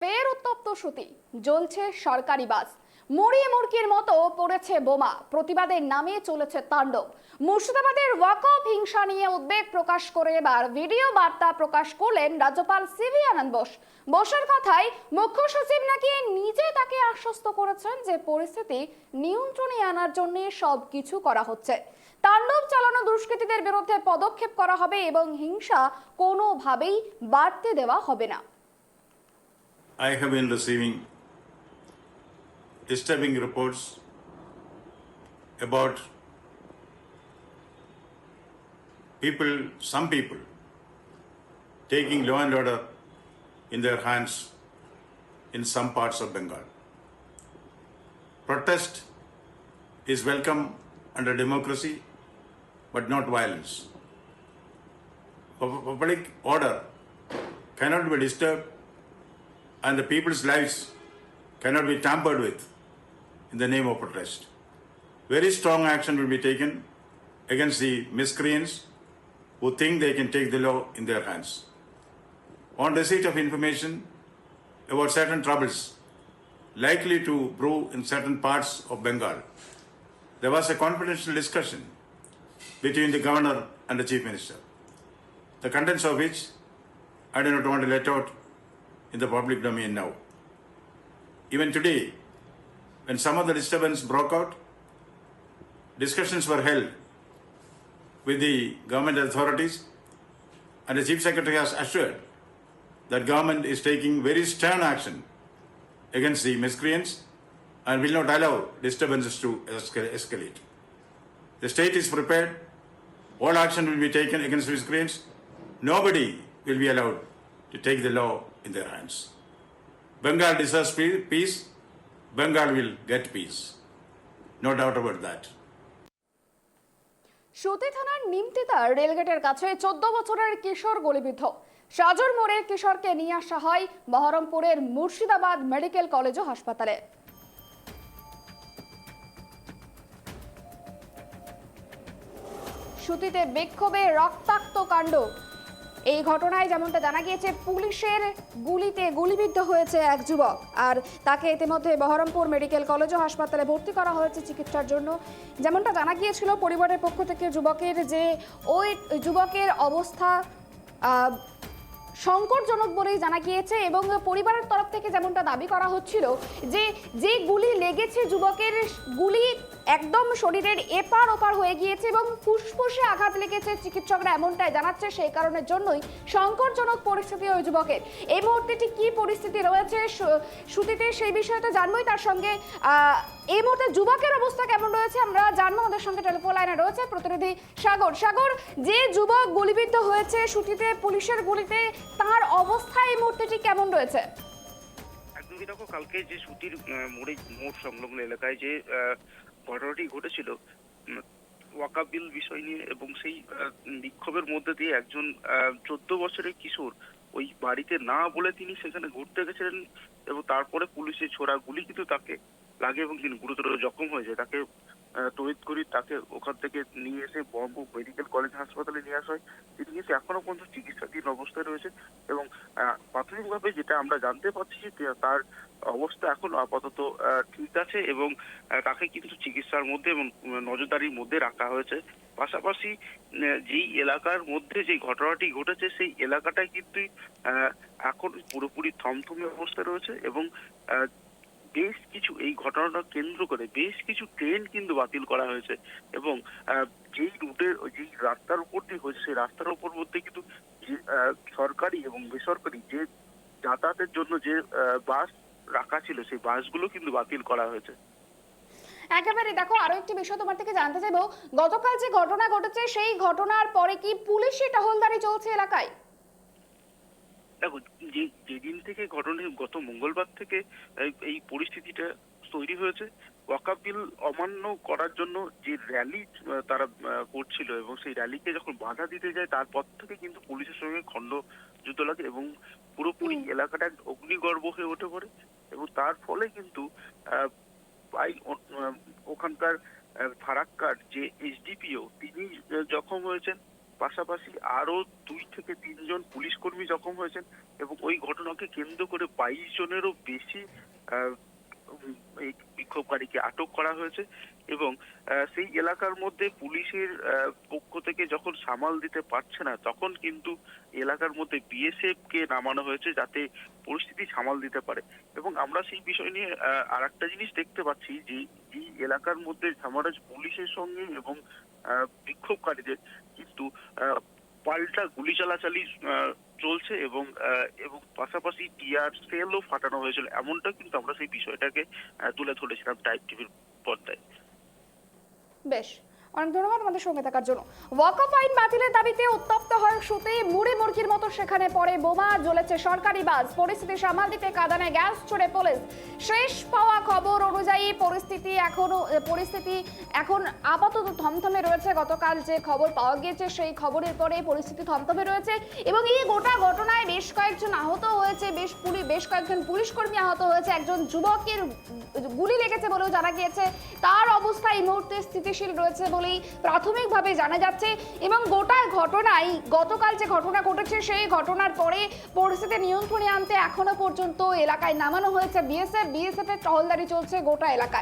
ফের উত্তপ্ত সুতি, জ্বলছে সরকারি বাস, মুড়িয়ে মুড়কির মতো পড়েছে বোমা, প্রতিবাদের নামে চলেছে তাণ্ডব। মুর্শিদাবাদের ওয়াকফ হিংসা নিয়ে উদ্বেগ প্রকাশ করে এবার ভিডিও বার্তা প্রকাশ করলেন রাজ্যপাল সিভি আনন্দ বোস। বোসের কথায় মুখ্য সচিব নাকি নিজে তাকে আশ্বস্ত করেছেন যে পরিস্থিতি নিয়ন্ত্রণে আনার জন্য সবকিছু করা হচ্ছে। তাণ্ডব চালানো দুষ্কৃতীদের বিরুদ্ধে পদক্ষেপ করা হবে এবং হিংসা কোনোভাবেই বাড়তে দেওয়া হবে না। I have been receiving disturbing reports about some people taking law and order in their hands in some parts of Bengal. Protest is welcome under democracy, but not violence. Public order cannot be disturbed and the people's lives cannot be tampered with in the name of protest. Very strong action will be taken against the miscreants who think they can take the law in their hands. On receipt of information about certain troubles likely to brew in certain parts of Bengal, there was a confidential discussion between the governor and the chief minister, the contents of which I do not want to let out in the public domain now. Even today, when some of the disturbance broke out, discussions were held with the government authorities, and the Chief Secretary has assured that government is taking very stern action against the miscreants and will not allow disturbances to escalate. The state is prepared. All action will be taken against miscreants. Nobody will be allowed to take the law in their hands. Bengal deserves peace. Bengal will get peace. No doubt about that. সুতি থানার নিমতিতার রেলগেটের কাছে 14 বছরের কিশোর গুলিবিদ্ধ। সাজুর মোড়ে কিশোরকে নিয়ে আসা হয় বহরমপুরের মুর্শিদাবাদ মেডিকেল কলেজ ও হাসপাতালে। সুতিতে বিক্ষোভে রক্তাক্ত কাণ্ড। এই ঘটনায় যেমনটা জানা গিয়েছে, পুলিশের গুলিতে গুলিবিদ্ধ হয়েছে এক যুবক, আর তাকে ইতিমধ্যে বহরমপুর মেডিকেল কলেজ ও হাসপাতালে ভর্তি করা হয়েছে চিকিৎসার জন্য। যেমনটা জানা গিয়েছিল, পরিবারের পক্ষ থেকে ওই যুবকের অবস্থা সংকটজনক বলেই জানা গিয়েছে এবং পরিবারের তরফ থেকে যেমনটা দাবি করা হচ্ছিল যে গুলি লেগেছে, যুবকের গুলি একদম শরীরের এপার ওপার হয়ে গিয়েছে এবং ফুসফুসে আঘাত লেগেছে, চিকিৎসকরা এমনটাই জানাচ্ছে। সেই কারণের জন্যই সংকটজনক পরিস্থিতি ওই যুবকের। এই মুহূর্তে ঠিক কি পরিস্থিতি রয়েছে সুতিতে, সেই বিষয়ে তো জানবোই। তার সঙ্গে এই মুহূর্তে যুবকের অবস্থা কেমন রয়েছে আমরা জানবো। আমাদের সঙ্গে টেলিফোন লাইনে রয়েছে প্রতিনিধি সাগর। যে যুবক গুলিবিদ্ধ হয়েছে সুতিতে পুলিশের গুলিতে, তার অবস্থা এই মুহূর্তে ঠিক কেমন রয়েছে? একদমই দেখো, কালকে যে সুতির মোড় সংলগ্ন এলাকায় যে ঘটনাটি ঘটেছিল ওয়াকফ বিল বিষয় নিয়ে, এবং সেই বিক্ষোভের মধ্যে দিয়ে একজন 14 বছরের কিশোর ওই বাড়িতে না বলে তিনি সেখানে ঘুরতে গেছিলেন এবং তারপরে পুলিশের ছোড়া গুলি কিন্তু তাকে লাগে এবং তিনি গুরুতর জখম হয়ে যায়। তাকে তড়িৎ করি তাকে ওখান থেকে নিয়ে এসে বহরমপুর মেডিকেল কলেজ হাসপাতালে নিয়ে আসা হয়। তিনি কিন্তু এখনো পর্যন্ত চিকিৎসাধীন অবস্থায় রয়েছে এবং প্রাথমিকভাবে যেটা আমরা জানতে পারছি যে তার অবস্থা এখন আপাতত ঠিক আছে এবং তাকে কিন্তু চিকিৎসার মধ্যে এবং নজরদারির মধ্যে রাখা হয়েছে। পাশাপাশি যেই এলাকার মধ্যে যে ঘটনাটি ঘটেছে সেই এলাকাটাই কিন্তু এখন পুরোপুরি থমথমে অবস্থায় রয়েছে এবং বেশ কিছু এই ঘটনাটা কেন্দ্র করে বেশ কিছু ট্রেন কিন্তু বাতিল করা হয়েছে এবং যেই রুটের যেই রাস্তার উপর দিয়ে হয়েছে সেই রাস্তার উপর মধ্যে কিন্তু সরকারি এবং বেসরকারি যে যাতায়াতের জন্য যে বাস রাখা ছিল সেই বাসগুলো কিন্তু বাতিল করা হয়েছে। একেবারে দেখো, আরো একটি বিষয় তোমার থেকে জানতে চাইবো, গতকাল যে ঘটনা ঘটেছে সেই ঘটনার পরে কি পুলিশি টহলদারি চলছে এলাকায়? দেখো, যেদিন থেকে গত মঙ্গলবার থেকে এই পরিস্থিতিটা তৈরি হয়েছে, ওয়াকফ বিল অমান্য করার জন্য যে র্যালি তারা করছিল এবং সেই র্যালিকে যখন বাধা দিতে যায় তারপর থেকে কিন্তু পুলিশের সঙ্গে খণ্ডযুদ্ধ লাগে এবং পুরোপুরি এলাকাটা অগ্নিগর্ভ হয়ে উঠে পড়ে এবং তার ফলে কিন্তু ওখানকার ফারাক্কার যে এসডিপিও তিনি জখম হয়েছেন পাশাপাশি আরো 2 থেকে 3 জন পুলিশ কর্মী জখম হয়েছেন এবং ওই ঘটনাকে কেন্দ্র করে 22 জনেরও বেশি এই বিক্ষোভকারীকে আটক করা হয়েছে এবং সেই এলাকার মধ্যে পুলিশের পক্ষ থেকে যখন সামাল দিতে পারছে না তখন কিন্তু এলাকার মধ্যে বিএসএফ কে নামানো হয়েছে যাতে পরিস্থিতি সামাল দিতে পারে এবং আমরা সেই বিষয় নিয়ে আরেকটা জিনিস দেখতে পাচ্ছি যে এই এলাকার মধ্যে ঝামারাজ পুলিশের সঙ্গে এবং বিক্ষোভকারীদের কিন্তু পাল্টা গুলি চালাচালি চলছে এবং পাশাপাশি টিয়ার সেলও ফাটানো হয়েছিল, এমনটা কিন্তু আমরা সেই বিষয়টাকে তুলে ধরেছিলাম টাইপ টিভির পর্দায়। বেশ, অনেক ধন্যবাদ আমাদের সঙ্গে থাকার জন্য। ওয়াকফ আইন বাতিলের দাবিতে উত্তপ্ত হয় সুতে, মুড়ি মুরগির মতো সেখানে পড়ে বোমা, জ্বলেছে সরকারি বাস, পরিস্থিতি সামাল দিতে কাঁদানে গ্যাস ছড়ে পুলিশ। শেষ পাওয়া খবর অনুযায়ী পরিস্থিতি এখন আপাতত থমথমে রয়েছে। গতকাল যে খবর পাওয়া গিয়েছে সেই খবরের পরে পরিস্থিতি থমথমে রয়েছে এবং এই গোটা ঘটনায় বেশ কয়েকজন আহত হয়েছে, বেশ কয়েকজন পুলিশ কর্মী আহত হয়েছে, একজন যুবকের গুলি লেগেছে বলেও জানা গিয়েছে। তার অবস্থা এই মুহূর্তে স্থিতিশীল রয়েছে বলেই প্রাথমিকভাবে জানা যাচ্ছে এবং গোটা ঘটনায় গতকাল যে ঘটনা ঘটেছে সেই ঘটনার পরে পরিস্থিতি নিয়ন্ত্রণে আনতে এখনো পর্যন্ত এলাকায় নামানো হয়েছে বিএসএফ এর টহলদারি চলছে গোটা এলাকায়।